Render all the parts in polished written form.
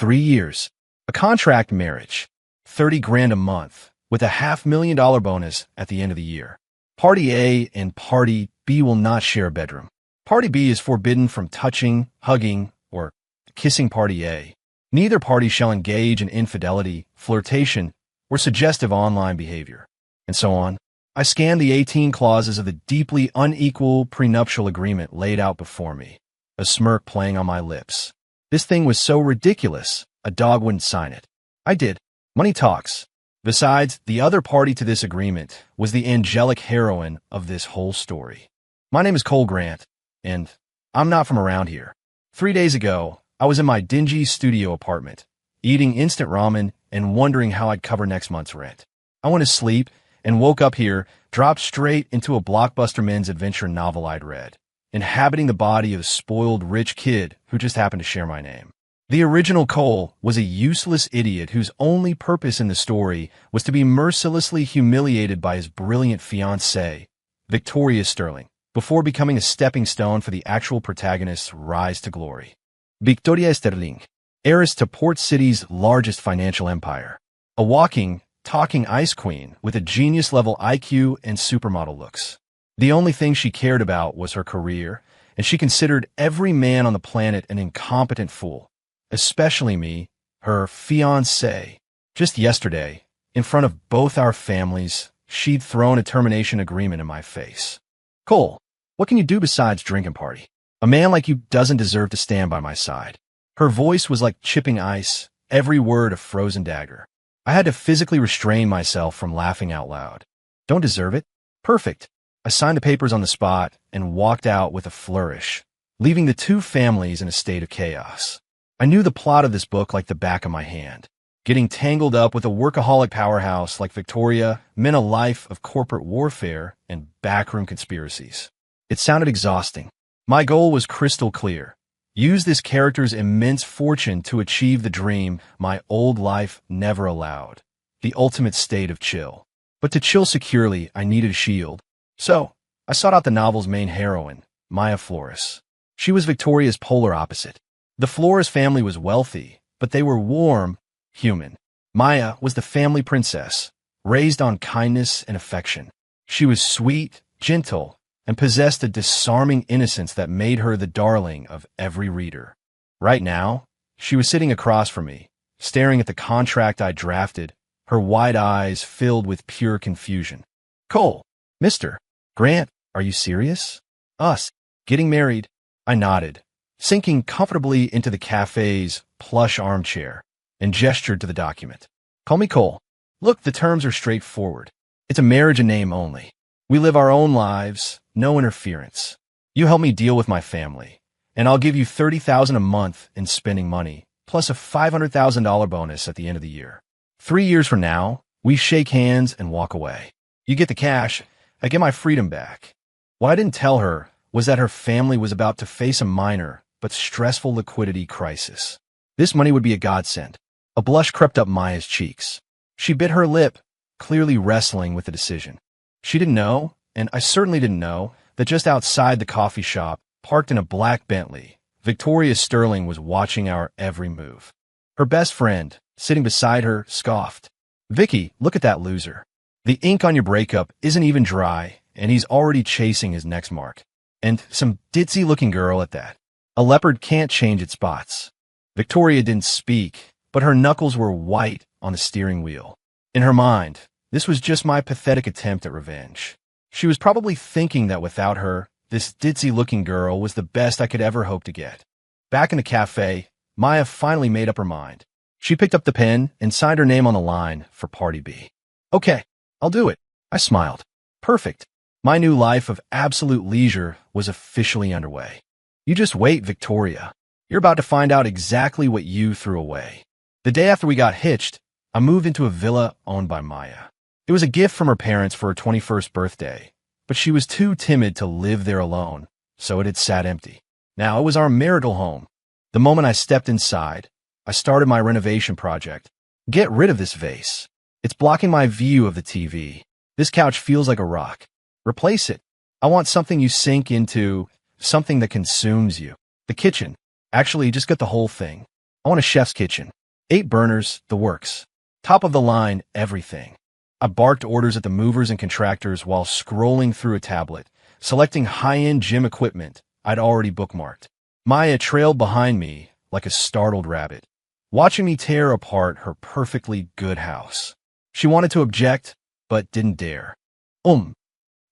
3 years. A contract marriage. 30 grand a month, with a $500,000 bonus at the end of the year. Party A and Party B will not share a bedroom. Party B is forbidden from touching, hugging, or kissing Party A. Neither party shall engage in infidelity, flirtation, or suggestive online behavior, and so on. I scanned the 18 clauses of the deeply unequal prenuptial agreement laid out before me, a smirk playing on my lips. This thing was so ridiculous, a dog wouldn't sign it. I did. Money talks. Besides, the other party to this agreement was the angelic heroine of this whole story. My name is Cole Grant, and I'm not from around here. 3 days ago, I was in my dingy studio apartment, eating instant ramen and wondering how I'd cover next month's rent. I went to sleep and woke up here, dropped straight into a blockbuster men's adventure novel I'd read, inhabiting the body of a spoiled rich kid who just happened to share my name. The original Cole was a useless idiot whose only purpose in the story was to be mercilessly humiliated by his brilliant fiancée, Victoria Sterling, before becoming a stepping stone for the actual protagonist's rise to glory. Victoria Sterling, heiress to Port City's largest financial empire, a walking, talking ice queen with a genius-level IQ and supermodel looks. The only thing she cared about was her career, and she considered every man on the planet an incompetent fool, especially me, her fiancé. Just yesterday, in front of both our families, she'd thrown a termination agreement in my face. Cole, what can you do besides drink and party? A man like you doesn't deserve to stand by my side. Her voice was like chipping ice, every word a frozen dagger. I had to physically restrain myself from laughing out loud. Don't deserve it? Perfect. I signed the papers on the spot and walked out with a flourish, leaving the two families in a state of chaos. I knew the plot of this book like the back of my hand. Getting tangled up with a workaholic powerhouse like Victoria meant a life of corporate warfare and backroom conspiracies. It sounded exhausting. My goal was crystal clear. Use this character's immense fortune to achieve the dream my old life never allowed, the ultimate state of chill. But to chill securely, I needed a shield. So, I sought out the novel's main heroine, Maya Flores. She was Victoria's polar opposite. The Flores family was wealthy, but they were warm, human. Maya was the family princess, raised on kindness and affection. She was sweet, gentle, and possessed a disarming innocence that made her the darling of every reader. Right now, she was sitting across from me, staring at the contract I drafted, her wide eyes filled with pure confusion. Cole, Mr. Grant, are you serious? Us, getting married? I nodded, sinking comfortably into the cafe's plush armchair, and gestured to the document. Call me Cole. Look, the terms are straightforward. It's a marriage in name only. We live our own lives, no interference. You help me deal with my family, and I'll give you $30,000 a month in spending money, plus a $500,000 bonus at the end of the year. 3 years from now, we shake hands and walk away. You get the cash, I get my freedom back. What I didn't tell her was that her family was about to face a minor but stressful liquidity crisis. This money would be a godsend. A blush crept up Maya's cheeks. She bit her lip, clearly wrestling with the decision. She didn't know, and I certainly didn't know, that just outside the coffee shop, parked in a black Bentley, Victoria Sterling was watching our every move. Her best friend, sitting beside her, scoffed. Vicky, look at that loser. The ink on your breakup isn't even dry, and he's already chasing his next mark. And some ditzy-looking girl at that. A leopard can't change its spots. Victoria didn't speak, but her knuckles were white on the steering wheel. In her mind, this was just my pathetic attempt at revenge. She was probably thinking that without her, this ditzy-looking girl was the best I could ever hope to get. Back in the cafe, Maya finally made up her mind. She picked up the pen and signed her name on the line for Party B. Okay, I'll do it. I smiled. Perfect. My new life of absolute leisure was officially underway. You just wait, Victoria. You're about to find out exactly what you threw away. The day after we got hitched, I moved into a villa owned by Maya. It was a gift from her parents for her 21st birthday, but she was too timid to live there alone, so it had sat empty. Now it was our marital home. The moment I stepped inside, I started my renovation project. Get rid of this vase. It's blocking my view of the TV. This couch feels like a rock. Replace it. I want something you sink into, something that consumes you. The kitchen. Actually, just get the whole thing. I want a chef's kitchen. 8 burners, the works. Top of the line, everything. I barked orders at the movers and contractors while scrolling through a tablet, selecting high-end gym equipment I'd already bookmarked. Maya trailed behind me like a startled rabbit, watching me tear apart her perfectly good house. She wanted to object, but didn't dare.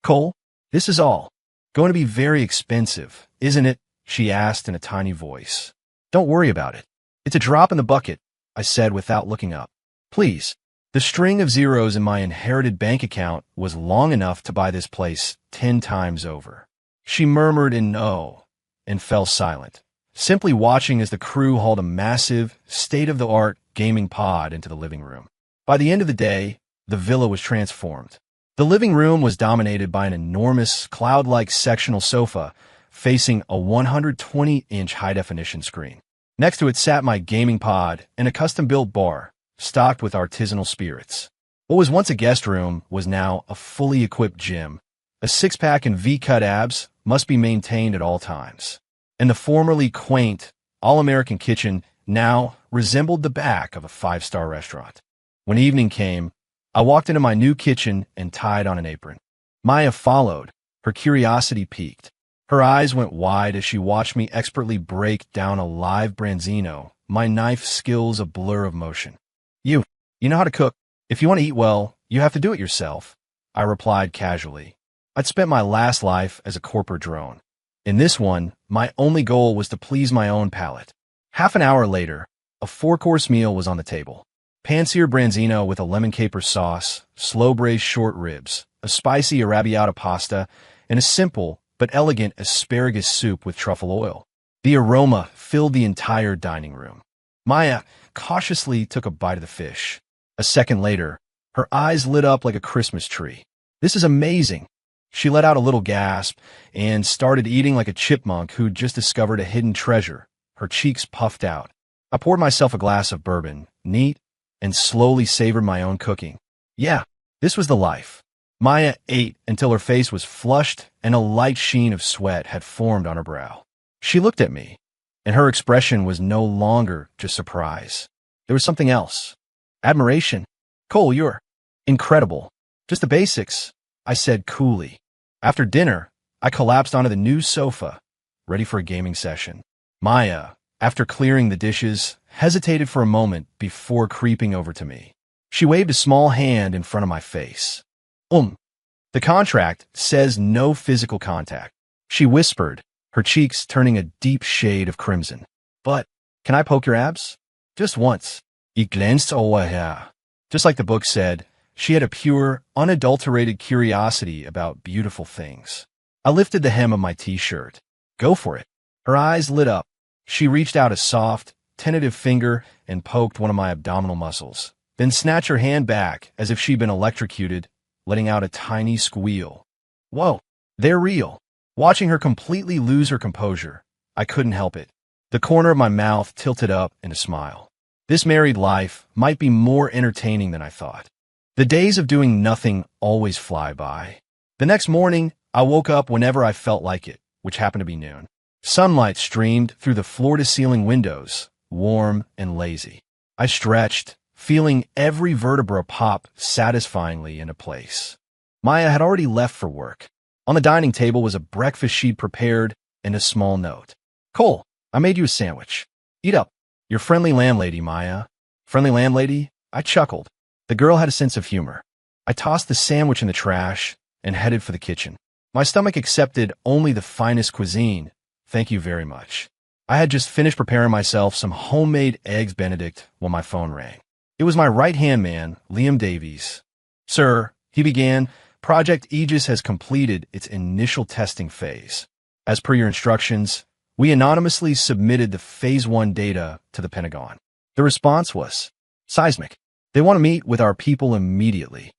Cole, this is all going to be very expensive, isn't it? She asked in a tiny voice. Don't worry about it. It's a drop in the bucket, I said without looking up. Please. The string of zeros in my inherited bank account was long enough to buy this place 10 times over. She murmured in no and fell silent, simply watching as the crew hauled a massive, state-of-the-art gaming pod into the living room. By the end of the day, the villa was transformed. The living room was dominated by an enormous, cloud-like sectional sofa facing a 120-inch high-definition screen. Next to it sat my gaming pod and a custom-built bar, stocked with artisanal spirits. What was once a guest room was now a fully equipped gym. A six-pack and V-cut abs must be maintained at all times. And the formerly quaint, all-American kitchen now resembled the back of a 5-star restaurant. When evening came, I walked into my new kitchen and tied on an apron. Maya followed, her curiosity piqued. Her eyes went wide as she watched me expertly break down a live branzino, my knife skills a blur of motion. You know how to cook. If you want to eat well, you have to do it yourself, I replied casually. I'd spent my last life as a corporate drone. In this one, my only goal was to please my own palate. Half an hour later, a 4-course meal was on the table. Pan-seared branzino with a lemon caper sauce, slow-braised short ribs, a spicy arrabbiata pasta, and a simple but elegant asparagus soup with truffle oil. The aroma filled the entire dining room. Maya cautiously took a bite of the fish. A second later, her eyes lit up like a Christmas tree. This is amazing. She let out a little gasp and started eating like a chipmunk who'd just discovered a hidden treasure, her cheeks puffed out. I poured myself a glass of bourbon, neat, and slowly savored my own cooking. Yeah, this was the life. Maya ate until her face was flushed and a light sheen of sweat had formed on her brow. She looked at me, and her expression was no longer just surprise. There was something else. Admiration. Cole, you're incredible. Just the basics, I said coolly. After dinner, I collapsed onto the new sofa, ready for a gaming session. Maya, after clearing the dishes, hesitated for a moment before creeping over to me. She waved a small hand in front of my face. The contract says no physical contact, she whispered, her cheeks turning a deep shade of crimson. But, can I poke your abs? Just once. Ich glänzt her. Just like the book said, she had a pure, unadulterated curiosity about beautiful things. I lifted the hem of my t-shirt. Go for it. Her eyes lit up. She reached out a soft, tentative finger and poked one of my abdominal muscles, then snatched her hand back as if she'd been electrocuted, letting out a tiny squeal. Whoa, they're real. Watching her completely lose her composure, I couldn't help it. The corner of my mouth tilted up in a smile. This married life might be more entertaining than I thought. The days of doing nothing always fly by. The next morning, I woke up whenever I felt like it, which happened to be noon. Sunlight streamed through the floor-to-ceiling windows, warm and lazy. I stretched, feeling every vertebra pop satisfyingly into place. Maya had already left for work. On the dining table was a breakfast she'd prepared and a small note. Cole, I made you a sandwich. Eat up. Your friendly landlady, Maya. Friendly landlady? I chuckled. The girl had a sense of humor. I tossed the sandwich in the trash and headed for the kitchen. My stomach accepted only the finest cuisine. Thank you very much. I had just finished preparing myself some homemade eggs Benedict when my phone rang. It was my right-hand man, Liam Davies. Sir, he began, Project Aegis has completed its initial testing phase. As per your instructions, we anonymously submitted the Phase 1 data to the Pentagon. The response was seismic. They want to meet with our people immediately.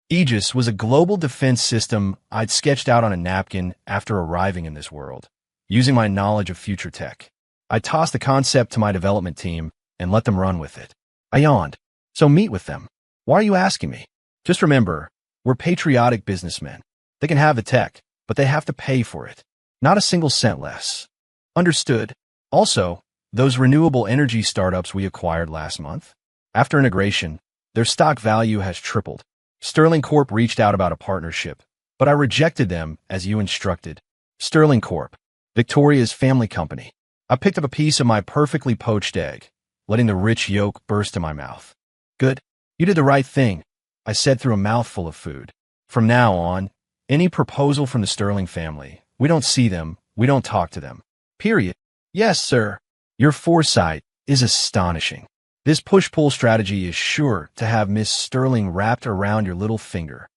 Aegis was a global defense system I'd sketched out on a napkin after arriving in this world, using my knowledge of future tech. I tossed the concept to my development team and let them run with it. I yawned. So meet with them. Why are you asking me? Just remember, we're patriotic businessmen. They can have the tech, but they have to pay for it. Not a single cent less. Understood. Also, those renewable energy startups we acquired last month. After integration, their stock value has tripled. Sterling Corp reached out about a partnership, but I rejected them as you instructed. Sterling Corp, Victoria's family company. I picked up a piece of my perfectly poached egg, letting the rich yolk burst in my mouth. Good. You did the right thing, I said through a mouthful of food. From now on, any proposal from the Sterling family, we don't see them, we don't talk to them. Period. Yes, sir. Your foresight is astonishing. This push-pull strategy is sure to have Miss Sterling wrapped around your little finger.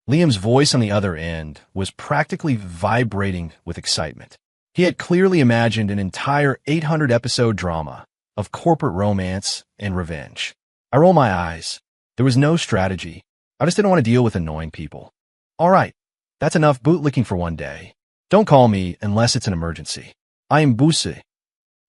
Liam's voice on the other end was practically vibrating with excitement. He had clearly imagined an entire 800-episode drama of corporate romance and revenge. I rolled my eyes. There was no strategy. I just didn't want to deal with annoying people. All right, that's enough bootlicking for one day. Don't call me unless it's an emergency. I am busy.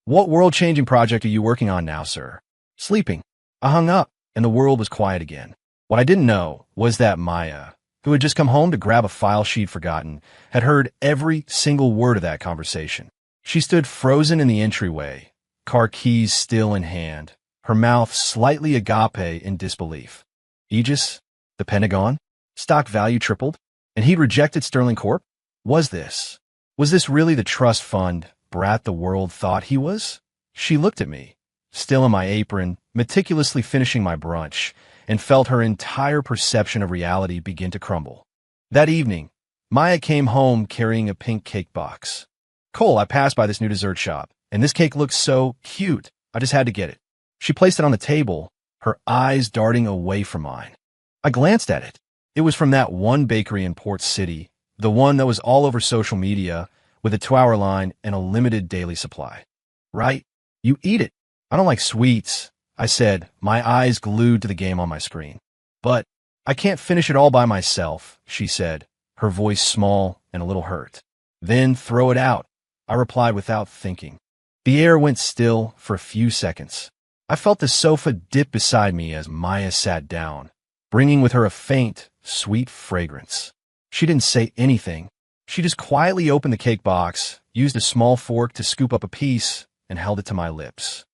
What world-changing project are you working on now, sir? Sleeping. I hung up, and the world was quiet again. What I didn't know was that Maya, who had just come home to grab a file she'd forgotten, had heard every single word of that conversation. She stood frozen in the entryway, car keys still in hand, her mouth slightly agape in disbelief. Aegis? The Pentagon? Stock value tripled? And he'd rejected Sterling Corp? Was this really the trust fund brat the world thought he was? She looked at me, still in my apron, meticulously finishing my brunch, and felt her entire perception of reality begin to crumble. That evening, Maya came home carrying a pink cake box. Cole, I passed by this new dessert shop, and this cake looks so cute. I just had to get it. She placed it on the table, her eyes darting away from mine. I glanced at it. It was from that one bakery in Port City, the one that was all over social media, with a 2-hour line and a limited daily supply. Right? You eat it. I don't like sweets, I said, my eyes glued to the game on my screen. But I can't finish it all by myself, she said, her voice small and a little hurt. Then throw it out, I replied without thinking. The air went still for a few seconds. I felt the sofa dip beside me as Maya sat down, bringing with her a faint, sweet fragrance. She didn't say anything. She just quietly opened the cake box, used a small fork to scoop up a piece, and held it to my lips.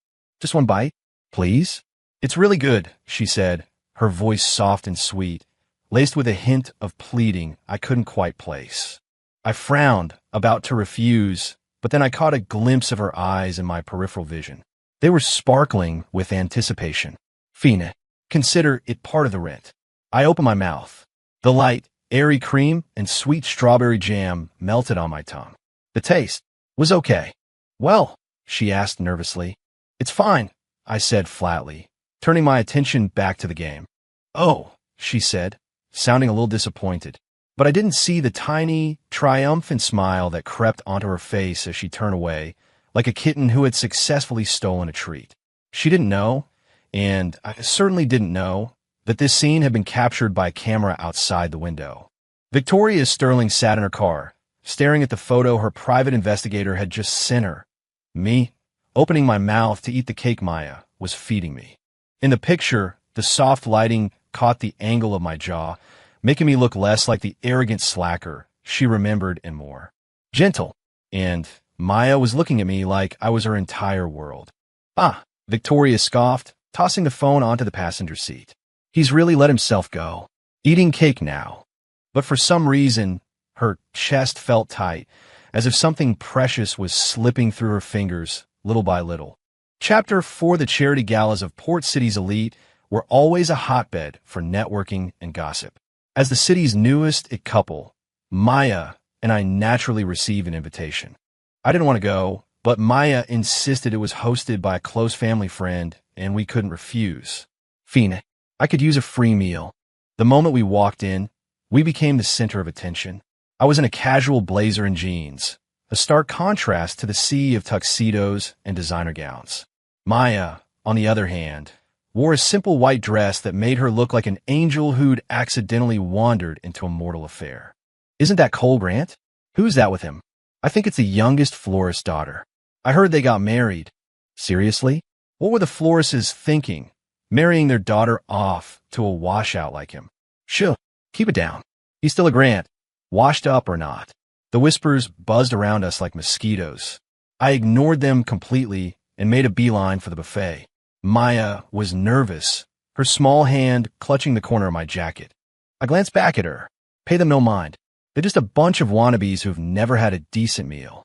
Just one bite, please? It's really good, she said, her voice soft and sweet, laced with a hint of pleading I couldn't quite place. I frowned, about to refuse, but then I caught a glimpse of her eyes in my peripheral vision. They were sparkling with anticipation. Fine, consider it part of the rent. I opened my mouth. The light, airy cream and sweet strawberry jam melted on my tongue. The taste was okay. Well, she asked nervously. It's fine, I said flatly, turning my attention back to the game. Oh, she said, sounding a little disappointed. But I didn't see the tiny, triumphant smile that crept onto her face as she turned away, like a kitten who had successfully stolen a treat. She didn't know, and I certainly didn't know, that this scene had been captured by a camera outside the window. Victoria Sterling sat in her car, staring at the photo her private investigator had just sent her. Me, opening my mouth to eat the cake Maya was feeding me. In the picture, the soft lighting caught the angle of my jaw, making me look less like the arrogant slacker she remembered and more gentle. And Maya was looking at me like I was her entire world. Ah, Victoria scoffed, tossing the phone onto the passenger seat. He's really let himself go. Eating cake now. But for some reason, her chest felt tight, as if something precious was slipping through her fingers, little by little. Chapter 4. The charity galas of Port City's elite were always a hotbed for networking and gossip. As the city's newest couple, Maya and I naturally received an invitation. I didn't want to go, but Maya insisted it was hosted by a close family friend, and we couldn't refuse. Fine, I could use a free meal. The moment we walked in, we became the center of attention. I was in a casual blazer and jeans, a stark contrast to the sea of tuxedos and designer gowns. Maya, on the other hand, wore a simple white dress that made her look like an angel who'd accidentally wandered into a mortal affair. Isn't that Cole Grant? Who's that with him? I think it's the youngest florist's daughter. I heard they got married. Seriously? What were the florists thinking, marrying their daughter off to a washout like him? Sure, keep it down. He's still a Grant, washed up or not. The whispers buzzed around us like mosquitoes. I ignored them completely and made a beeline for the buffet. Maya was nervous, her small hand clutching the corner of my jacket. I glanced back at her. Pay them no mind. They're just a bunch of wannabes who've never had a decent meal.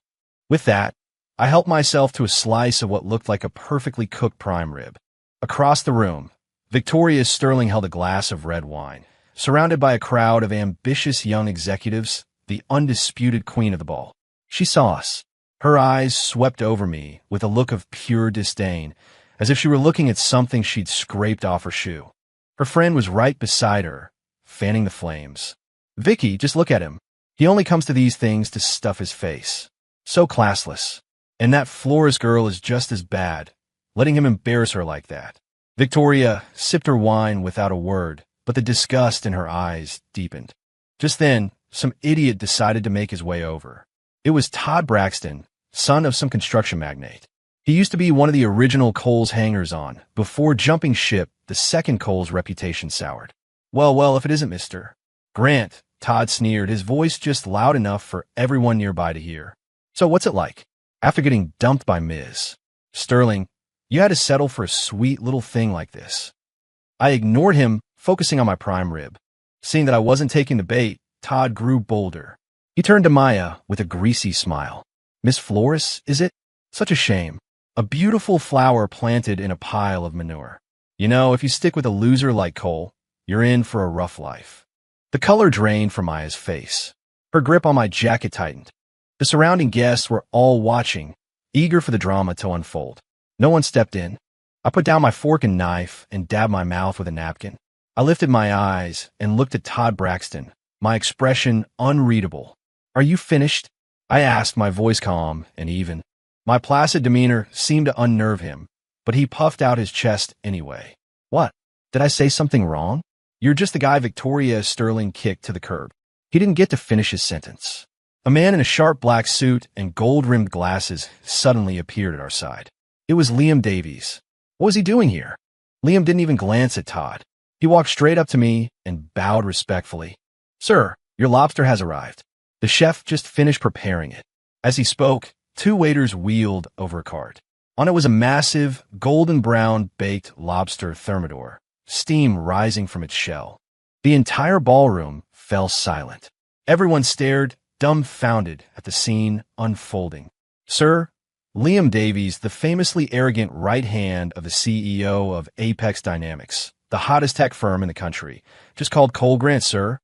With that, I helped myself to a slice of what looked like a perfectly cooked prime rib. Across the room, Victoria Sterling held a glass of red wine. Surrounded by a crowd of ambitious young executives, the undisputed queen of the ball. She saw us. Her eyes swept over me with a look of pure disdain, as if she were looking at something she'd scraped off her shoe. Her friend was right beside her, fanning the flames. Vicky, just look at him. He only comes to these things to stuff his face. So classless. And that Flores girl is just as bad, letting him embarrass her like that. Victoria sipped her wine without a word, but the disgust in her eyes deepened. Just then, some idiot decided to make his way over. It was Todd Braxton, son of some construction magnate. He used to be one of the original Cole's hangers-on. Before jumping ship, the second Cole's reputation soured. Well, if it isn't Mr. Grant, Todd sneered, his voice just loud enough for everyone nearby to hear. So what's it like? After getting dumped by Ms. Sterling, you had to settle for a sweet little thing like this. I ignored him, focusing on my prime rib. Seeing that I wasn't taking the bait, Todd grew bolder. He turned to Maya with a greasy smile. Miss Flores, is it? Such a shame. A beautiful flower planted in a pile of manure. You know, if you stick with a loser like Cole, you're in for a rough life. The color drained from Maya's face. Her grip on my jacket tightened. The surrounding guests were all watching, eager for the drama to unfold. No one stepped in. I put down my fork and knife and dabbed my mouth with a napkin. I lifted my eyes and looked at Todd Braxton, my expression unreadable. Are you finished? I asked, my voice calm and even. My placid demeanor seemed to unnerve him, but he puffed out his chest anyway. What? Did I say something wrong? You're just the guy Victoria Sterling kicked to the curb. He didn't get to finish his sentence. A man in a sharp black suit and gold-rimmed glasses suddenly appeared at our side. It was Liam Davies. What was he doing here? Liam didn't even glance at Todd. He walked straight up to me and bowed respectfully. Sir, your lobster has arrived. The chef just finished preparing it. As he spoke, two waiters wheeled over a cart. On it was a massive, golden-brown baked lobster thermidor, steam rising from its shell. The entire ballroom fell silent. Everyone stared, dumbfounded, at the scene unfolding. Sir, Liam Davies, the famously arrogant right hand of the CEO of Apex Dynamics, the hottest tech firm in the country, just called Cole Grant, sir.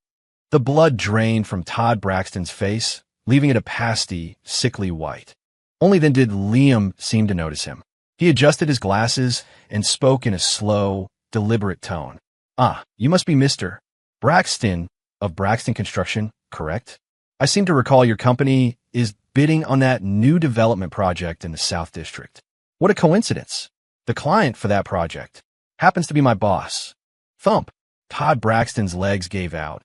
The blood drained from Todd Braxton's face, leaving it a pasty, sickly white. Only then did Liam seem to notice him. He adjusted his glasses and spoke in a slow, deliberate tone. Ah, you must be Mr. Braxton of Braxton Construction, correct? I seem to recall your company is bidding on that new development project in the South District. What a coincidence. The client for that project happens to be my boss. Thump. Todd Braxton's legs gave out,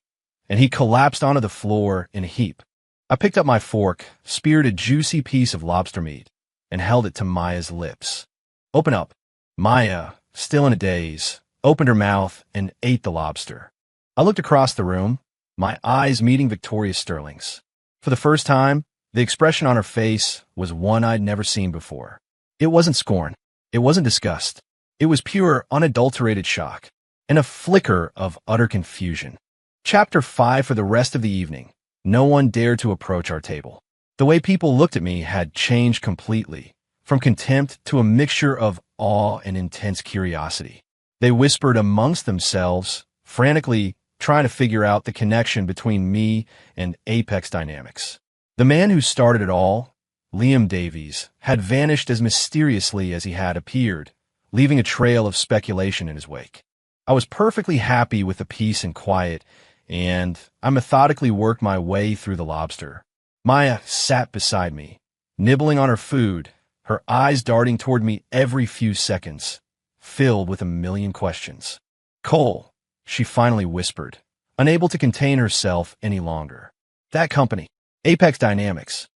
and he collapsed onto the floor in a heap. I picked up my fork, speared a juicy piece of lobster meat, and held it to Maya's lips. Open up. Maya, still in a daze, opened her mouth and ate the lobster. I looked across the room, my eyes meeting Victoria Sterling's. For the first time, the expression on her face was one I'd never seen before. It wasn't scorn. It wasn't disgust. It was pure, unadulterated shock, and a flicker of utter confusion. Chapter 5 for the rest of the evening. No one dared to approach our table. The way people looked at me had changed completely, from contempt to a mixture of awe and intense curiosity. They whispered amongst themselves, frantically trying to figure out the connection between me and Apex Dynamics. The man who started it all, Liam Davies, had vanished as mysteriously as he had appeared, leaving a trail of speculation in his wake. I was perfectly happy with the peace and quiet, and I methodically worked my way through the lobster. Maya sat beside me, nibbling on her food, her eyes darting toward me every few seconds, filled with a million questions. Cole, she finally whispered, unable to contain herself any longer. That company, Apex Dynamics.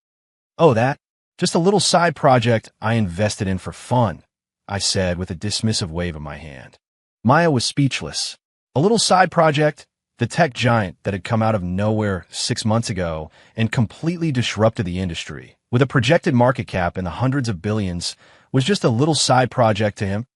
Oh, that? Just a little side project I invested in for fun, I said with a dismissive wave of my hand. Maya was speechless. A little side project? The tech giant that had come out of nowhere 6 months ago and completely disrupted the industry, with a projected market cap in the hundreds of billions, was just a little side project to him.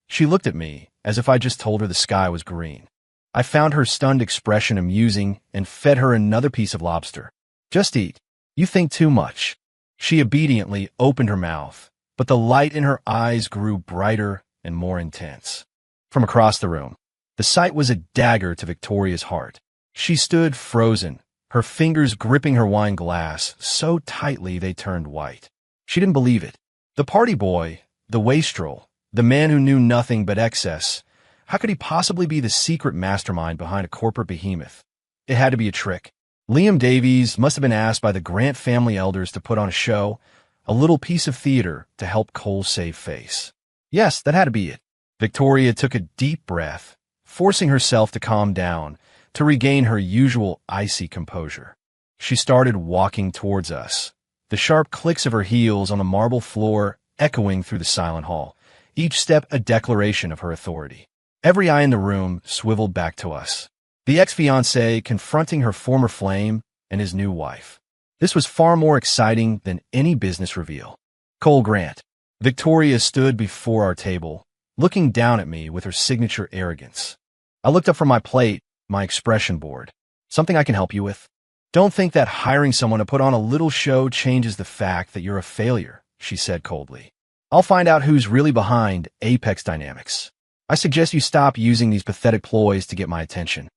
She looked at me as if I just told her the sky was green. I found her stunned expression amusing and fed her another piece of lobster. Just eat. You think too much. She obediently opened her mouth, but the light in her eyes grew brighter and more intense. From across the room, the sight was a dagger to Victoria's heart. She stood frozen, her fingers gripping her wine glass so tightly they turned white. She didn't believe it. The party boy, the wastrel, the man who knew nothing but excess, how could he possibly be the secret mastermind behind a corporate behemoth? It had to be a trick. Liam Davies must have been asked by the Grant family elders to put on a show, a little piece of theater to help Cole save face. Yes, that had to be it. Victoria took a deep breath, forcing herself to calm down, to regain her usual icy composure. She started walking towards us, the sharp clicks of her heels on the marble floor echoing through the silent hall, each step a declaration of her authority. Every eye in the room swiveled back to us. The ex-fiancé confronting her former flame and his new wife. This was far more exciting than any business reveal. Cole Grant. Victoria stood before our table, looking down at me with her signature arrogance. I looked up from my plate, my expression board. Something I can help you with? Don't think that hiring someone to put on a little show changes the fact that you're a failure, she said coldly. I'll find out who's really behind Apex Dynamics. I suggest you stop using these pathetic ploys to get my attention.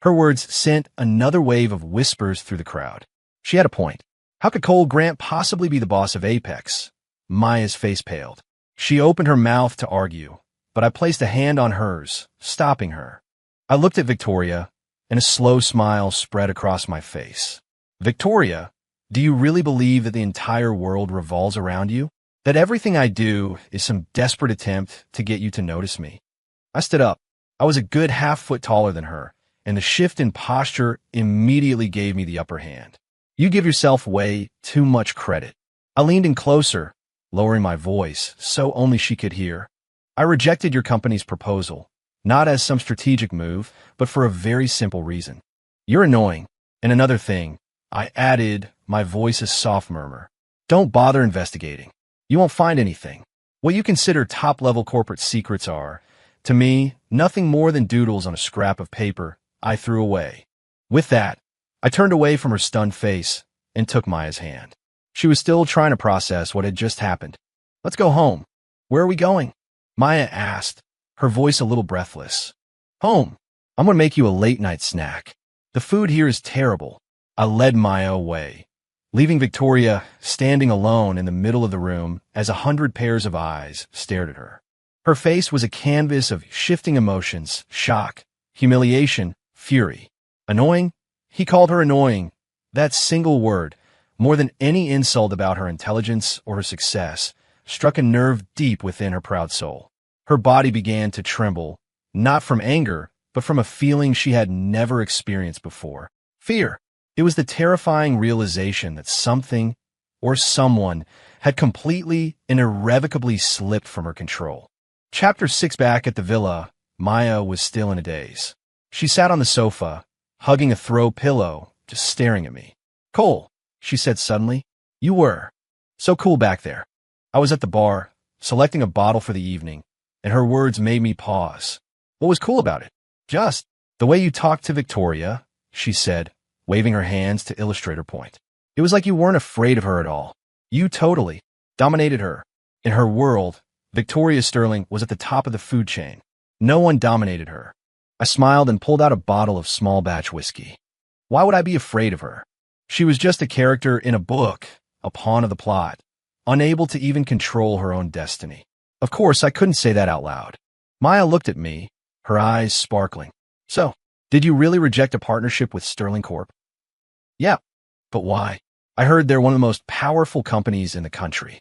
Her words sent another wave of whispers through the crowd. She had a point. How could Cole Grant possibly be the boss of Apex? Maya's face paled. She opened her mouth to argue, but I placed a hand on hers, stopping her. I looked at Victoria, and a slow smile spread across my face. Victoria, do you really believe that the entire world revolves around you? That everything I do is some desperate attempt to get you to notice me? I stood up. I was a good half-foot taller than her, and the shift in posture immediately gave me the upper hand. You give yourself way too much credit. I leaned in closer, lowering my voice so only she could hear. I rejected your company's proposal, not as some strategic move, but for a very simple reason. You're annoying. And another thing, I added, my voice a soft murmur. Don't bother investigating. You won't find anything. What you consider top-level corporate secrets are, to me, nothing more than doodles on a scrap of paper I threw away. With that, I turned away from her stunned face and took Maya's hand. She was still trying to process what had just happened. Let's go home. Where are we going? Maya asked, her voice a little breathless. Home. I'm going to make you a late-night snack. The food here is terrible. I led Maya away, leaving Victoria standing alone in the middle of the room as 100 pairs of eyes stared at her. Her face was a canvas of shifting emotions, shock, humiliation, fury. Annoying? He called her annoying. That single word, more than any insult about her intelligence or her success, struck a nerve deep within her proud soul. Her body began to tremble, not from anger, but from a feeling she had never experienced before. Fear. It was the terrifying realization that something or someone had completely and irrevocably slipped from her control. Chapter 6. Back at the villa, Maya was still in a daze. She sat on the sofa, hugging a throw pillow, just staring at me. Cole, she said suddenly, you were so cool back there. I was at the bar, selecting a bottle for the evening, and her words made me pause. What was cool about it? Just the way you talked to Victoria, she said, waving her hands to illustrate her point. It was like you weren't afraid of her at all. You totally dominated her. In her world, Victoria Sterling was at the top of the food chain. No one dominated her. I smiled and pulled out a bottle of small batch whiskey. Why would I be afraid of her? She was just a character in a book, a pawn of the plot, unable to even control her own destiny. Of course, I couldn't say that out loud. Maya looked at me, her eyes sparkling. So, did you really reject a partnership with Sterling Corp? Yeah, but why? I heard they're one of the most powerful companies in the country.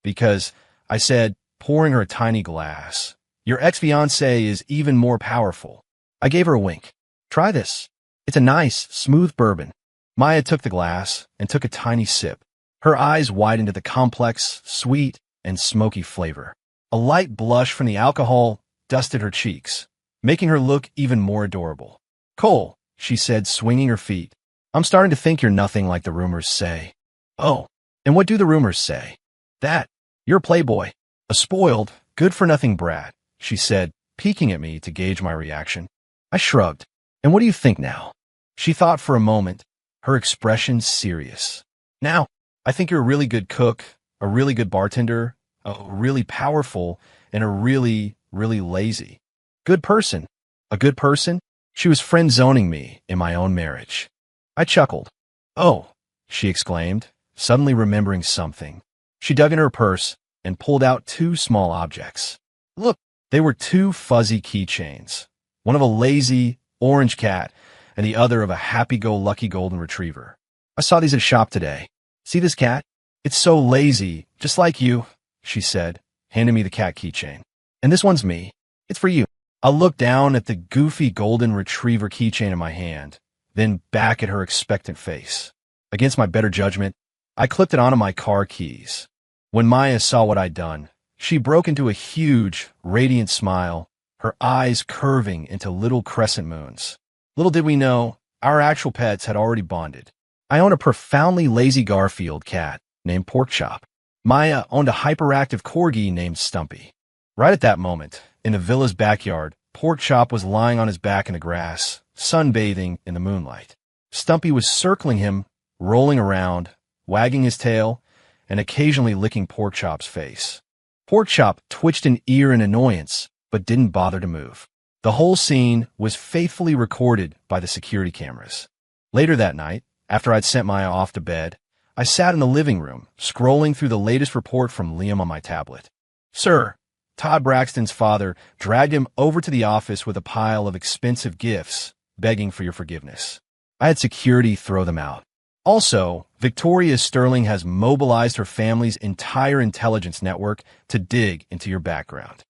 Because, I said, pouring her a tiny glass, your ex-fiancé is even more powerful. I gave her a wink. Try this. It's a nice, smooth bourbon. Maya took the glass and took a tiny sip. Her eyes widened at the complex, sweet, and smoky flavor. A light blush from the alcohol dusted her cheeks, making her look even more adorable. Cole, she said, swinging her feet, I'm starting to think you're nothing like the rumors say. Oh, and what do the rumors say? That you're a playboy. A spoiled, good-for-nothing brat, she said, peeking at me to gauge my reaction. I shrugged. And what do you think now? She thought for a moment, her expression serious. Now, I think you're a really good cook, a really good bartender, a really powerful, and a really, really lazy. Good person. A good person? She was friend-zoning me in my own marriage. I chuckled. Oh, she exclaimed, suddenly remembering something. She dug in her purse and pulled out two small objects. Look, they were two fuzzy keychains, one of a lazy, orange cat and the other of a happy-go-lucky golden retriever. I saw these at a shop today. See this cat? It's so lazy, just like you, she said, handing me the cat keychain. And this one's me. It's for you. I looked down at the goofy golden retriever keychain in my hand, then back at her expectant face. Against my better judgment, I clipped it onto my car keys. When Maya saw what I'd done, she broke into a huge, radiant smile, her eyes curving into little crescent moons. Little did we know, our actual pets had already bonded. I own a profoundly lazy Garfield cat named Porkchop. Maya owned a hyperactive corgi named Stumpy. Right at that moment, in the villa's backyard, Porkchop was lying on his back in the grass, sunbathing in the moonlight. Stumpy was circling him, rolling around, wagging his tail, and occasionally licking Porkchop's face. Porkchop twitched an ear in annoyance, but didn't bother to move. The whole scene was faithfully recorded by the security cameras. Later that night, after I'd sent Maya off to bed, I sat in the living room, scrolling through the latest report from Liam on my tablet. Sir, Todd Braxton's father dragged him over to the office with a pile of expensive gifts, begging for your forgiveness. I had security throw them out. Also, Victoria Sterling has mobilized her family's entire intelligence network to dig into your background.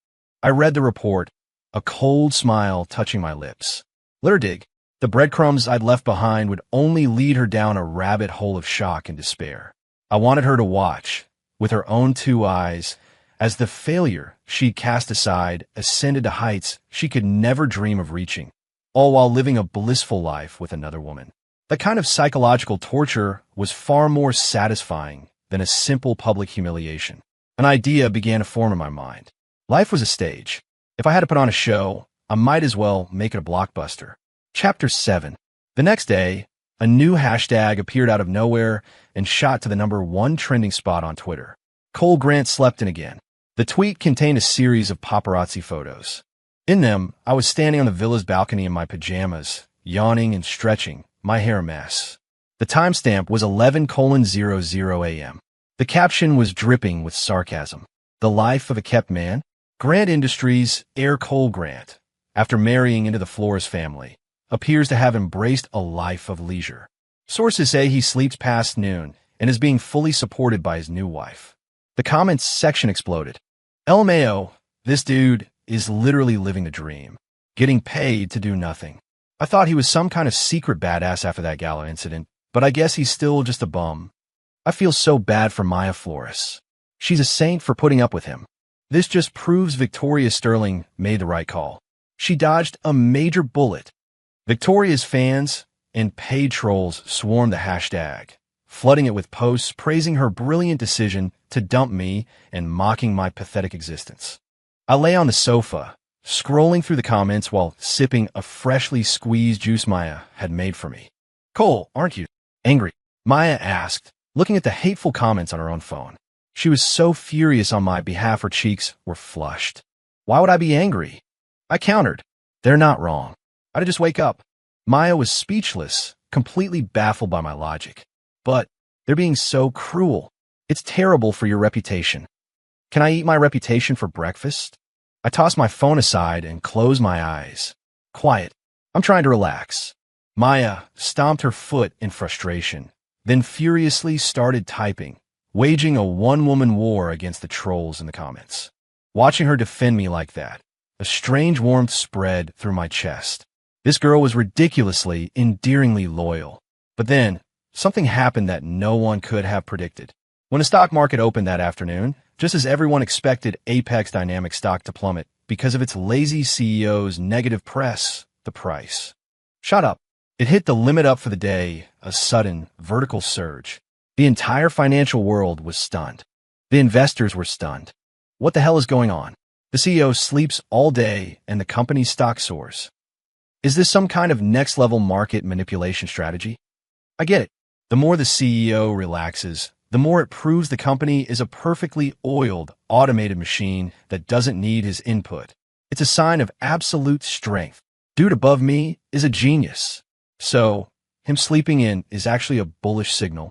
I read the report, a cold smile touching my lips. Let her dig. The breadcrumbs I'd left behind would only lead her down a rabbit hole of shock and despair. I wanted her to watch, with her own two eyes, as the failure she'd cast aside ascended to heights she could never dream of reaching, all while living a blissful life with another woman. That kind of psychological torture was far more satisfying than a simple public humiliation. An idea began to form in my mind. Life was a stage. If I had to put on a show, I might as well make it a blockbuster. Chapter 7. The next day, a new hashtag appeared out of nowhere and shot to the #1 trending spot on Twitter. Cole Grant slept in again. The tweet contained a series of paparazzi photos. In them, I was standing on the villa's balcony in my pajamas, yawning and stretching, my hair a mess. The timestamp was 11:00 a.m. The caption was dripping with sarcasm. The life of a kept man? Grant Industries' heir Cole Grant, after marrying into the Flores family, appears to have embraced a life of leisure. Sources say he sleeps past noon and is being fully supported by his new wife. The comments section exploded. LMAO, this dude is literally living the dream, getting paid to do nothing. I thought he was some kind of secret badass after that gala incident, but I guess he's still just a bum. I feel so bad for Maya Flores. She's a saint for putting up with him. This just proves Victoria Sterling made the right call. She dodged a major bullet. Victoria's fans and paid trolls swarmed the hashtag, flooding it with posts praising her brilliant decision to dump me and mocking my pathetic existence. I lay on the sofa, scrolling through the comments while sipping a freshly squeezed juice Maya had made for me. Cole, aren't you angry? Maya asked, looking at the hateful comments on her own phone. She was so furious on my behalf her cheeks were flushed. Why would I be angry? I countered. They're not wrong. I'd just wake up. Maya was speechless, completely baffled by my logic. But they're being so cruel. It's terrible for your reputation. Can I eat my reputation for breakfast? I tossed my phone aside and closed my eyes. Quiet. I'm trying to relax. Maya stomped her foot in frustration, then furiously started typing, waging a one-woman war against the trolls in the comments. Watching her defend me like that, a strange warmth spread through my chest. This girl was ridiculously, endearingly loyal. But then, something happened that no one could have predicted. When the stock market opened that afternoon, just as everyone expected Apex Dynamics stock to plummet because of its lazy CEO's negative press, the price shot up. It hit the limit up for the day, a sudden, vertical surge. The entire financial world was stunned. The investors were stunned. What the hell is going on? The CEO sleeps all day and the company's stock soars. Is this some kind of next-level market manipulation strategy? I get it. The more the CEO relaxes, the more it proves the company is a perfectly oiled, automated machine that doesn't need his input. It's a sign of absolute strength. Dude above me is a genius. So, him sleeping in is actually a bullish signal.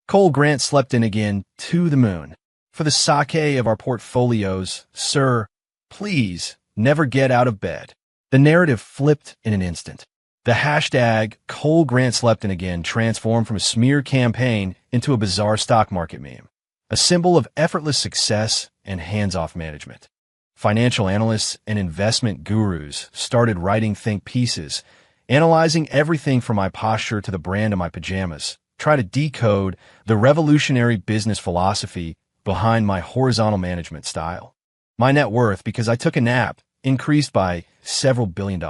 Cole Grant slept in again to the moon. For the sake of our portfolios, sir, please never get out of bed. The narrative flipped in an instant. The hashtag Cole Grant slept in again transformed from a smear campaign into a bizarre stock market meme, a symbol of effortless success and hands-off management. Financial analysts and investment gurus started writing think pieces, analyzing everything from my posture to the brand of my pajamas, try to decode the revolutionary business philosophy behind my horizontal management style. My net worth, because I took a nap, increased by several $billion.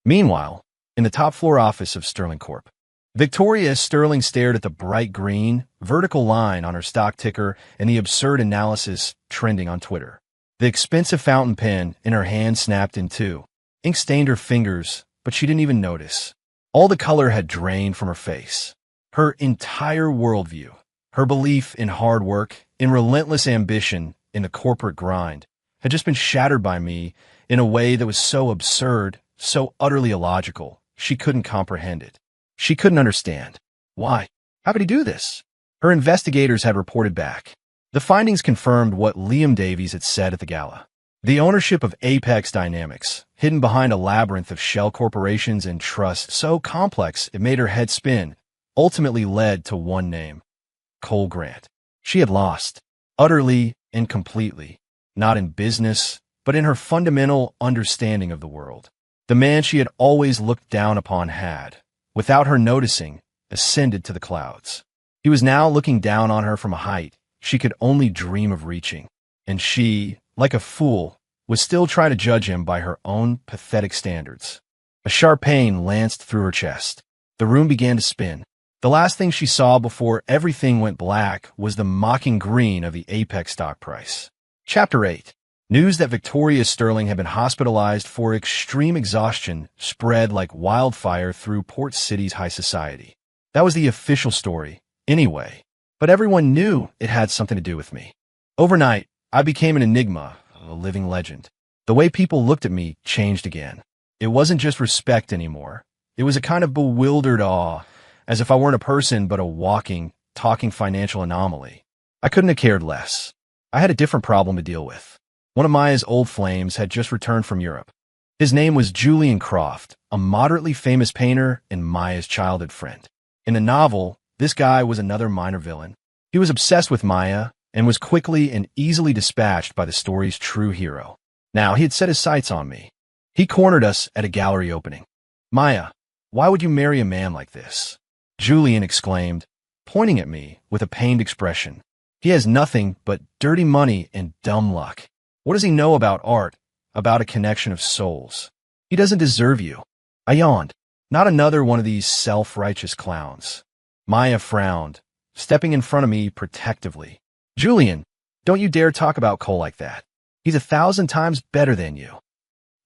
Meanwhile, in the top floor office of Sterling Corp, Victoria Sterling stared at the bright green, vertical line on her stock ticker and the absurd analysis trending on Twitter. The expensive fountain pen in her hand snapped in two. Ink stained her fingers, but she didn't even notice. All the color had drained from her face. Her entire worldview, her belief in hard work, in relentless ambition, in the corporate grind, had just been shattered by me in a way that was so absurd, so utterly illogical, she couldn't comprehend it. She couldn't understand. Why? How could he do this? Her investigators had reported back. The findings confirmed what Liam Davies had said at the gala. The ownership of Apex Dynamics, hidden behind a labyrinth of shell corporations and trusts so complex it made her head spin, ultimately led to one name: Cole Grant. She had lost, utterly and completely, not in business, but in her fundamental understanding of the world. The man she had always looked down upon had, without her noticing, ascended to the clouds. He was now looking down on her from a height she could only dream of reaching, and she, like a fool, was still trying to judge him by her own pathetic standards. A sharp pain lanced through her chest. The room began to spin. The last thing she saw before everything went black was the mocking green of the Apex stock price. Chapter 8. News that Victoria Sterling had been hospitalized for extreme exhaustion spread like wildfire through Port City's high society. That was the official story, anyway. But everyone knew it had something to do with me. Overnight, I became an enigma, a living legend. The way people looked at me changed again. It wasn't just respect anymore. It was a kind of bewildered awe, as if I weren't a person but a walking, talking financial anomaly. I couldn't have cared less. I had a different problem to deal with. One of Maya's old flames had just returned from Europe. His name was Julian Croft, a moderately famous painter and Maya's childhood friend. In the novel, this guy was another minor villain. He was obsessed with Maya and was quickly and easily dispatched by the story's true hero. Now he had set his sights on me. He cornered us at a gallery opening. "Maya, why would you marry a man like this?" Julian exclaimed, pointing at me with a pained expression. "He has nothing but dirty money and dumb luck. What does he know about art, about a connection of souls? He doesn't deserve you." I yawned. Not another one of these self-righteous clowns. Maya frowned, stepping in front of me protectively. "Julian, don't you dare talk about Cole like that. He's 1,000 times better than you."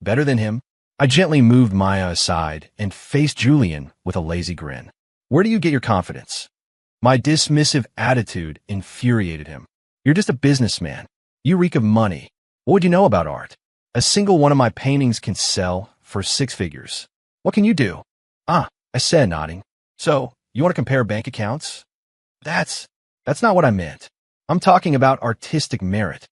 "Better than him?" I gently moved Maya aside and faced Julian with a lazy grin. "Where do you get your confidence?" My dismissive attitude infuriated him. "You're just a businessman. You reek of money. What would you know about art? A single one of my paintings can sell for 6 figures. What can you do?" "Ah," I said, nodding. "So, you want to compare bank accounts?" That's not what I meant. I'm talking about artistic merit."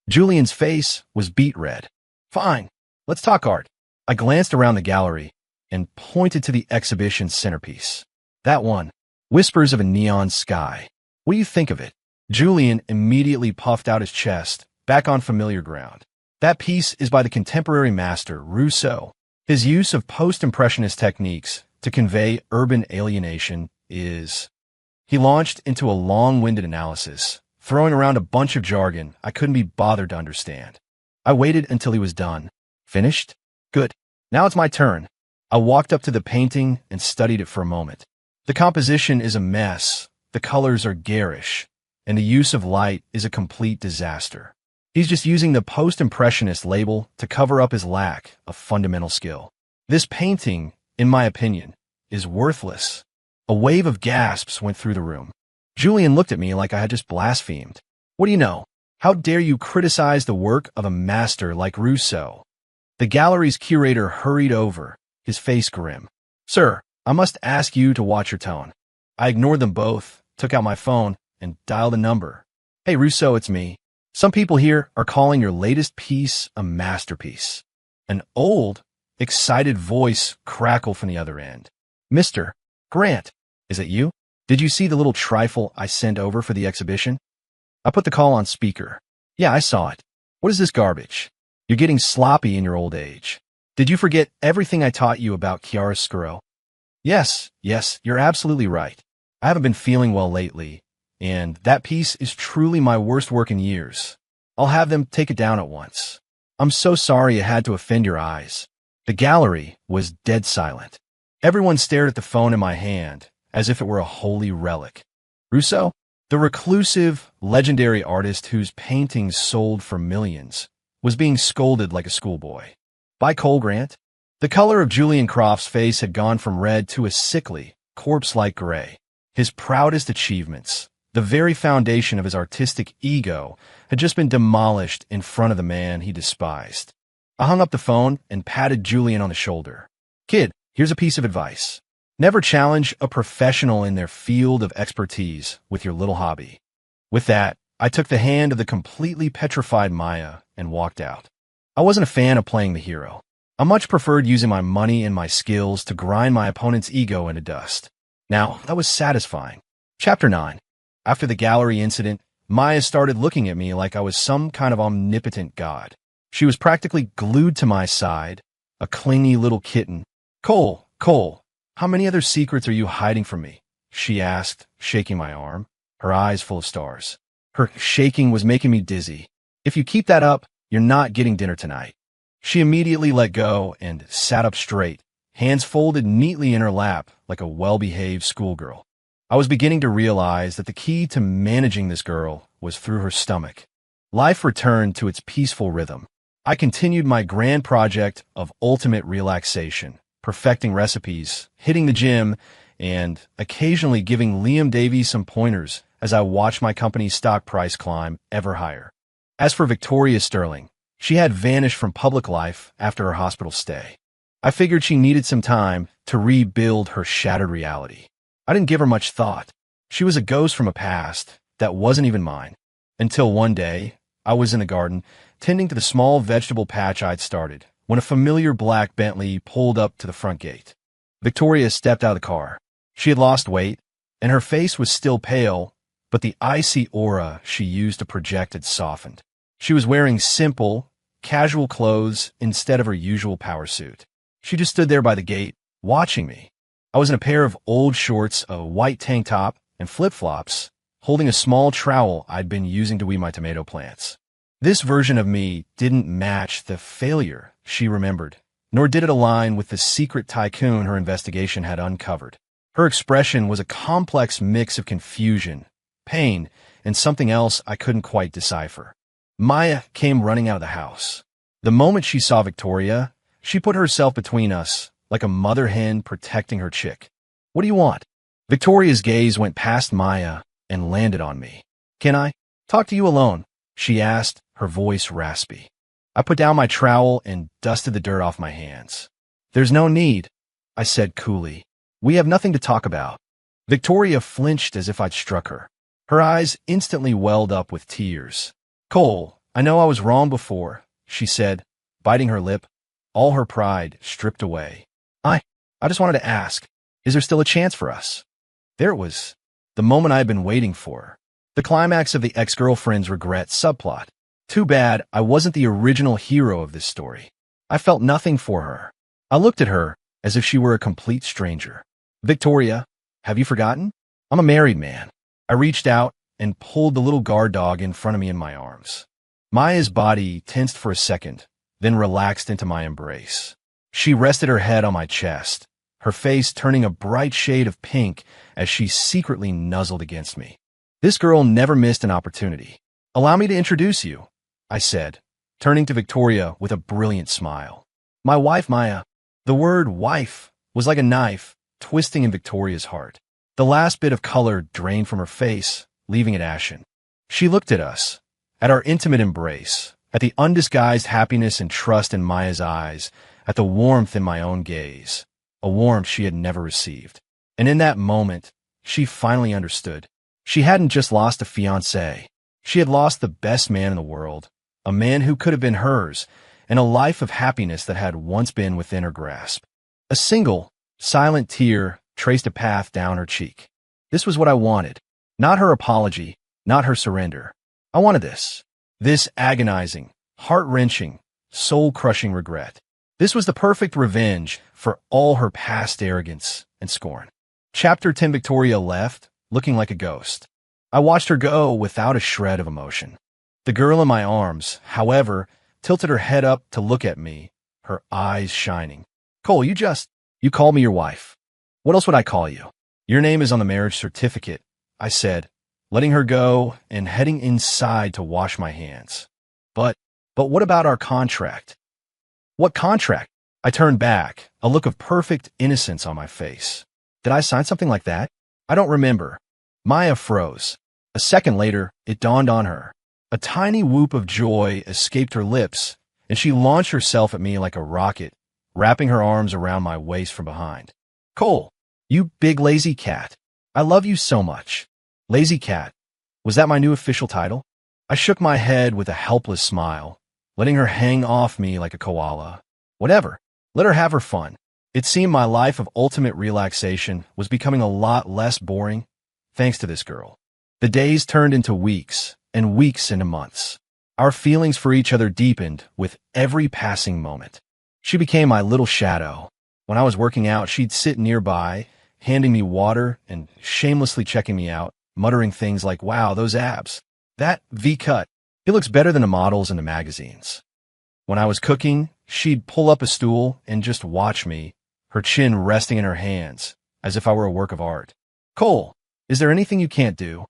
Julian's face was beet red. "Fine, let's talk art." I glanced around the gallery and pointed to the exhibition's centerpiece. "That one, Whispers of a Neon Sky. What do you think of it?" Julian immediately puffed out his chest, back on familiar ground. "That piece is by the contemporary master, Rousseau. His use of post-impressionist techniques to convey urban alienation is..." He launched into a long-winded analysis, throwing around a bunch of jargon I couldn't be bothered to understand. I waited until he was done. "Finished? Good. Now it's my turn." I walked up to the painting and studied it for a moment. The composition is a mess, the colors are garish, and the use of light is a complete disaster. He's just using the post-impressionist label to cover up his lack of fundamental skill. This painting, in my opinion, is worthless. A wave of gasps went through the room. Julian looked at me like I had just blasphemed. What do you know? How dare you criticize the work of a master like Rousseau? The gallery's curator hurried over, his face grim. Sir, I must ask you to watch your tone. I ignored them both, took out my phone, and dialed a number. Hey, Rousseau, it's me. Some people here are calling your latest piece a masterpiece. An old, excited voice crackled from the other end. Mr. Grant, is it you? Did you see the little trifle I sent over for the exhibition? I put the call on speaker. Yeah, I saw it. What is this garbage? You're getting sloppy in your old age. Did you forget everything I taught you about chiaroscuro? Yes, you're absolutely right. I haven't been feeling well lately, and that piece is truly my worst work in years. I'll have them take it down at once. I'm so sorry it had to offend your eyes. The gallery was dead silent. Everyone stared at the phone in my hand, as if it were a holy relic. Rousseau, the reclusive, legendary artist whose paintings sold for millions, was being scolded like a schoolboy. By Cole Grant? The color of Julian Croft's face had gone from red to a sickly, corpse-like gray. His proudest achievements, the very foundation of his artistic ego, had just been demolished in front of the man he despised. I hung up the phone and patted Julian on the shoulder. Kid, here's a piece of advice. Never challenge a professional in their field of expertise with your little hobby. With that, I took the hand of the completely petrified Maya and walked out. I wasn't a fan of playing the hero. I much preferred using my money and my skills to grind my opponent's ego into dust. Now, that was satisfying. Chapter 9. After the gallery incident, Maya started looking at me like I was some kind of omnipotent god. She was practically glued to my side, a clingy little kitten. Cole, how many other secrets are you hiding from me? She asked, shaking my arm, her eyes full of stars. Her shaking was making me dizzy. If you keep that up, you're not getting dinner tonight. She immediately let go and sat up straight, hands folded neatly in her lap like a well-behaved schoolgirl. I was beginning to realize that the key to managing this girl was through her stomach. Life returned to its peaceful rhythm. I continued my grand project of ultimate relaxation, perfecting recipes, hitting the gym, and occasionally giving Liam Davies some pointers as I watched my company's stock price climb ever higher. As for Victoria Sterling, she had vanished from public life after her hospital stay. I figured she needed some time to rebuild her shattered reality. I didn't give her much thought. She was a ghost from a past that wasn't even mine. Until one day, I was in the garden, tending to the small vegetable patch I'd started, when a familiar black Bentley pulled up to the front gate. Victoria stepped out of the car. She had lost weight, and her face was still pale, but the icy aura she used to project had softened. She was wearing simple, casual clothes instead of her usual power suit. She just stood there by the gate, watching me. I was in a pair of old shorts, a white tank top, and flip-flops, holding a small trowel I'd been using to weed my tomato plants. This version of me didn't match the failure she remembered, nor did it align with the secret tycoon her investigation had uncovered. Her expression was a complex mix of confusion, pain, and something else I couldn't quite decipher. Maya came running out of the house. The moment she saw Victoria, she put herself between us, like a mother hen protecting her chick. What do you want? Victoria's gaze went past Maya and landed on me. Can I talk to you alone? She asked, her voice raspy. I put down my trowel and dusted the dirt off my hands. There's no need, I said coolly. We have nothing to talk about. Victoria flinched as if I'd struck her. Her eyes instantly welled up with tears. Cole, I know I was wrong before, she said, biting her lip, all her pride stripped away. I just wanted to ask, is there still a chance for us? There it was, the moment I had been waiting for. The climax of the ex-girlfriend's regret subplot. Too bad I wasn't the original hero of this story. I felt nothing for her. I looked at her as if she were a complete stranger. Victoria, have you forgotten? I'm a married man. I reached out and pulled the little guard dog in front of me in my arms. Maya's body tensed for a second, then relaxed into my embrace. She rested her head on my chest, her face turning a bright shade of pink as she secretly nuzzled against me. This girl never missed an opportunity. Allow me to introduce you. I said, turning to Victoria with a brilliant smile. My wife, Maya. The word wife was like a knife twisting in Victoria's heart. The last bit of color drained from her face, leaving it ashen. She looked at us, at our intimate embrace, at the undisguised happiness and trust in Maya's eyes, at the warmth in my own gaze, a warmth she had never received. And in that moment, she finally understood. She hadn't just lost a fiancé. She had lost the best man in the world, a man who could have been hers, and a life of happiness that had once been within her grasp. A single, silent tear traced a path down her cheek. This was what I wanted. Not her apology, not her surrender. I wanted this. This agonizing, heart-wrenching, soul-crushing regret. This was the perfect revenge for all her past arrogance and scorn. Chapter 10. Victoria left, looking like a ghost. I watched her go without a shred of emotion. The girl in my arms, however, tilted her head up to look at me, her eyes shining. Cole, you called me your wife. What else would I call you? Your name is on the marriage certificate, I said, letting her go and heading inside to wash my hands. But what about our contract? What contract? I turned back, a look of perfect innocence on my face. Did I sign something like that? I don't remember. Maya froze. A second later, it dawned on her. A tiny whoop of joy escaped her lips, and she launched herself at me like a rocket, wrapping her arms around my waist from behind. Cole, you big lazy cat. I love you so much. Lazy cat. Was that my new official title? I shook my head with a helpless smile, letting her hang off me like a koala. Whatever. Let her have her fun. It seemed my life of ultimate relaxation was becoming a lot less boring, thanks to this girl. The days turned into weeks, and weeks into months. Our feelings for each other deepened with every passing moment. She became my little shadow. When I was working out, she'd sit nearby, handing me water and shamelessly checking me out, muttering things like, wow, those abs. That V-cut. It looks better than the models in the magazines. When I was cooking, she'd pull up a stool and just watch me, her chin resting in her hands, as if I were a work of art. Cole, is there anything you can't do?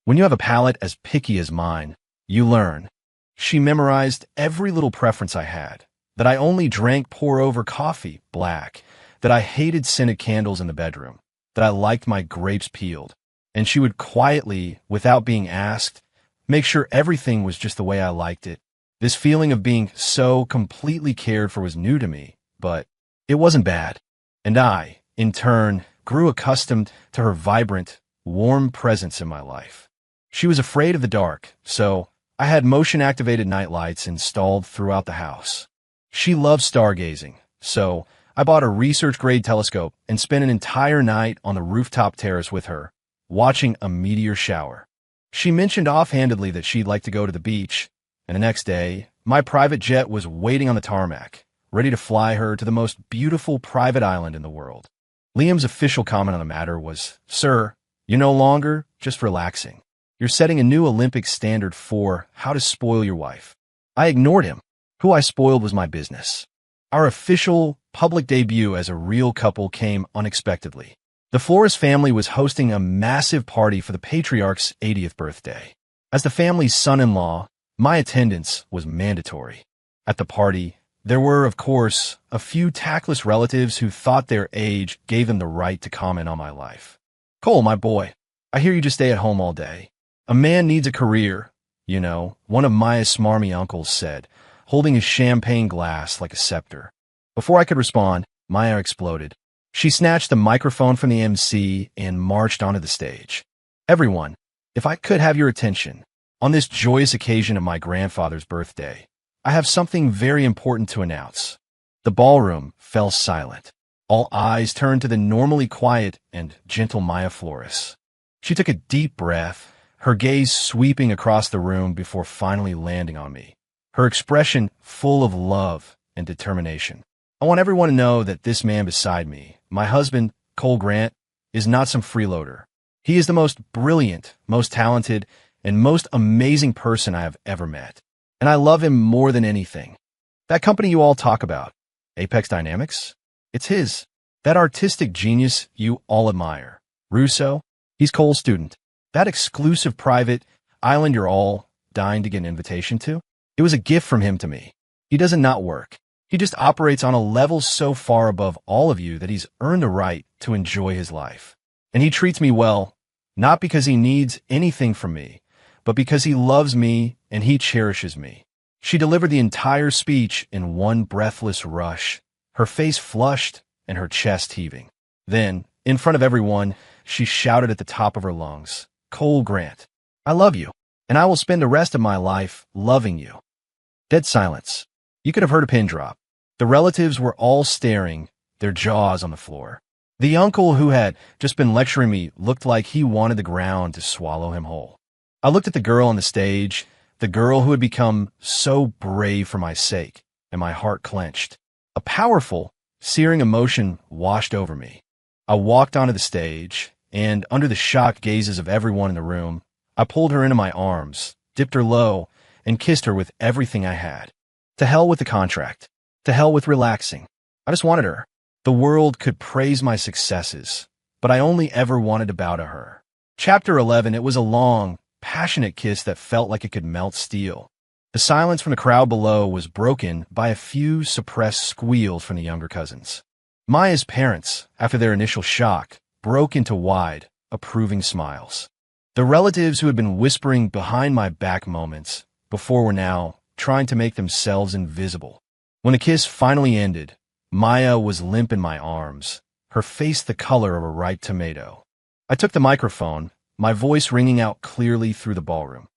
When you have a palate as picky as mine, you learn. She memorized every little preference I had, that I only drank pour-over coffee, black, that I hated scented candles in the bedroom, that I liked my grapes peeled, and she would quietly, without being asked, make sure everything was just the way I liked it. This feeling of being so completely cared for was new to me, but it wasn't bad. And I, in turn, grew accustomed to her vibrant, warm presence in my life. She was afraid of the dark, so I had motion-activated nightlights installed throughout the house. She loved stargazing, so I bought a research-grade telescope and spent an entire night on the rooftop terrace with her, watching a meteor shower. She mentioned offhandedly that she'd like to go to the beach, and the next day, my private jet was waiting on the tarmac, ready to fly her to the most beautiful private island in the world. Liam's official comment on the matter was, "Sir, you're no longer just relaxing. You're setting a new Olympic standard for how to spoil your wife." I ignored him. Who I spoiled was my business. Our official, public debut as a real couple came unexpectedly. The Flores family was hosting a massive party for the patriarch's 80th birthday. As the family's son-in-law, my attendance was mandatory. At the party, there were, of course, a few tactless relatives who thought their age gave them the right to comment on my life. "Cole, my boy, I hear you just stay at home all day. A man needs a career, you know," one of Maya's smarmy uncles said, holding his champagne glass like a scepter. Before I could respond, Maya exploded. She snatched the microphone from the MC and marched onto the stage. "Everyone, if I could have your attention, on this joyous occasion of my grandfather's birthday, I have something very important to announce." The ballroom fell silent. All eyes turned to the normally quiet and gentle Maya Flores. She took a deep breath, her gaze sweeping across the room before finally landing on me, her expression full of love and determination. "I want everyone to know that this man beside me, my husband, Cole Grant, is not some freeloader. He is the most brilliant, most talented, and most amazing person I have ever met. And I love him more than anything. That company you all talk about, Apex Dynamics, it's his. That artistic genius you all admire, Russo, he's Cole's student. That exclusive private island you're all dying to get an invitation to, It was a gift from him to me. He doesn't not work. He just operates on a level so far above all of you that he's earned the right to enjoy his life. And he treats me well, not because he needs anything from me, but because he loves me and he cherishes me. She delivered the entire speech in one breathless rush, her face flushed and her chest heaving. Then, in front of everyone, she shouted at the top of her lungs, "Cole Grant, I love you, and I will spend the rest of my life loving you." Dead silence. You could have heard a pin drop. The relatives were all staring, their jaws on the floor. The uncle who had just been lecturing me looked like he wanted the ground to swallow him whole. I looked at the girl on the stage, the girl who had become so brave for my sake, and my heart clenched. A powerful, searing emotion washed over me. I walked onto the stage, and under the shocked gazes of everyone in the room, I pulled her into my arms, dipped her low, and kissed her with everything I had. To hell with the contract. To hell with relaxing. I just wanted her. The world could praise my successes, but I only ever wanted to bow to her. Chapter 11, it was a long, passionate kiss that felt like it could melt steel. The silence from the crowd below was broken by a few suppressed squeals from the younger cousins. Maya's parents, after their initial shock, broke into wide, approving smiles. The relatives who had been whispering behind my back moments before were now trying to make themselves invisible. When the kiss finally ended, Maya was limp in my arms, her face the color of a ripe tomato. I took the microphone, my voice ringing out clearly through the ballroom.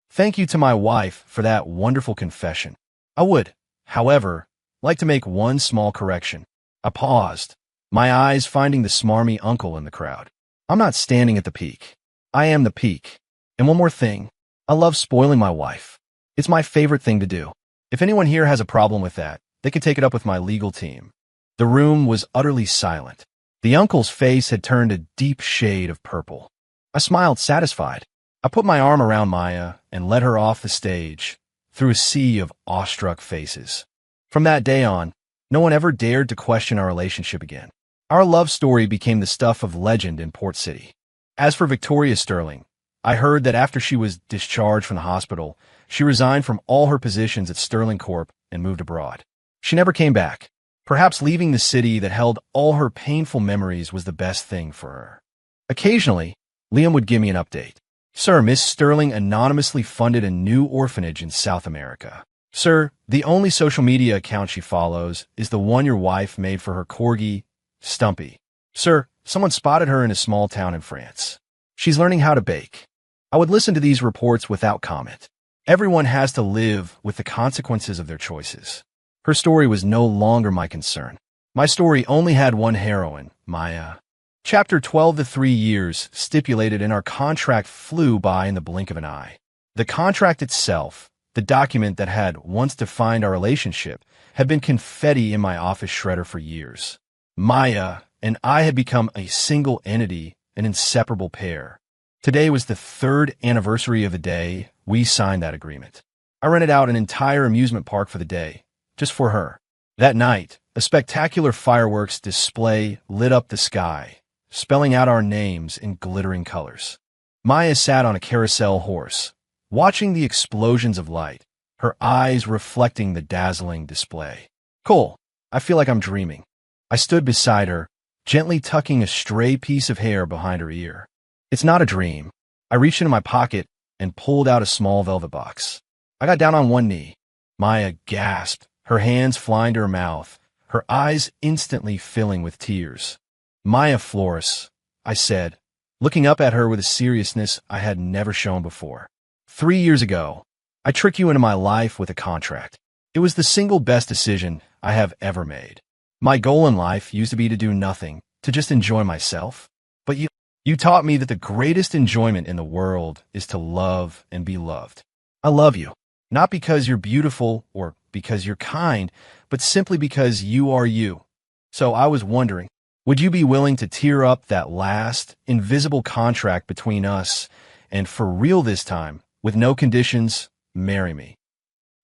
Thank you to my wife for that wonderful confession. I would, however, like to make one small correction. I paused, my eyes finding the smarmy uncle in the crowd. I'm not standing at the peak. I am the peak. And one more thing, I love spoiling my wife. It's my favorite thing to do. If anyone here has a problem with that, they could take it up with my legal team. The room was utterly silent. The uncle's face had turned a deep shade of purple. I smiled satisfied. I put my arm around Maya and led her off the stage, through a sea of awestruck faces. From that day on, no one ever dared to question our relationship again. Our love story became the stuff of legend in Port City. As for Victoria Sterling, I heard that after she was discharged from the hospital, she resigned from all her positions at Sterling Corp and moved abroad. She never came back. Perhaps leaving the city that held all her painful memories was the best thing for her. Occasionally, Liam would give me an update. Sir, Miss Sterling anonymously funded a new orphanage in South America. Sir, the only social media account she follows is the one your wife made for her corgi, Stumpy. Sir, someone spotted her in a small town in France. She's learning how to bake. I would listen to these reports without comment. Everyone has to live with the consequences of their choices. Her story was no longer my concern. My story only had one heroine, Maya. Chapter 12, the 3 years stipulated in our contract flew by in the blink of an eye. The contract itself, the document that had once defined our relationship, had been confetti in my office shredder for years. Maya and I had become a single entity, an inseparable pair. Today was the 3rd anniversary of the day we signed that agreement. I rented out an entire amusement park for the day, just for her. That night, a spectacular fireworks display lit up the sky, spelling out our names in glittering colors. Maya sat on a carousel horse, watching the explosions of light, her eyes reflecting the dazzling display. Cole, I feel like I'm dreaming. I stood beside her, gently tucking a stray piece of hair behind her ear. It's not a dream. I reached into my pocket and pulled out a small velvet box. I got down on one knee. Maya gasped, her hands flying to her mouth, her eyes instantly filling with tears. Maya Flores, I said, looking up at her with a seriousness I had never shown before. 3 years ago, I tricked you into my life with a contract. It was the single best decision I have ever made. My goal in life used to be to do nothing, to just enjoy myself. But you taught me that the greatest enjoyment in the world is to love and be loved. I love you, not because you're beautiful or because you're kind, but simply because you are you. So I was wondering, would you be willing to tear up that last, invisible contract between us and for real this time, with no conditions, marry me?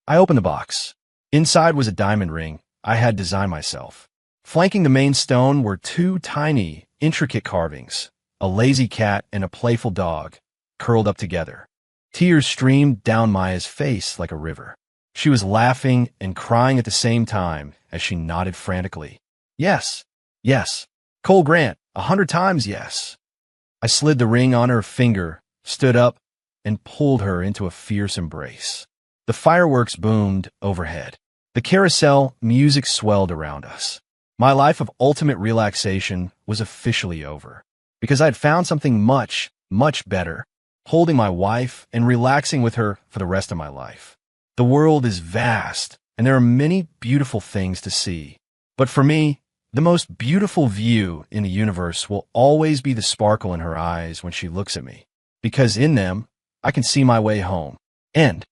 I opened the box. Inside was a diamond ring I had designed myself. Flanking the main stone were 2 tiny, intricate carvings, a lazy cat and a playful dog, curled up together. Tears streamed down Maya's face like a river. She was laughing and crying at the same time as she nodded frantically. Yes, yes, Cole Grant, 100 times yes. I slid the ring on her finger, stood up, and pulled her into a fierce embrace. The fireworks boomed overhead. The carousel music swelled around us. My life of ultimate relaxation was officially over, because I had found something much, much better, holding my wife and relaxing with her for the rest of my life. The world is vast, and there are many beautiful things to see. But for me, the most beautiful view in the universe will always be the sparkle in her eyes when she looks at me, because in them, I can see my way home. End.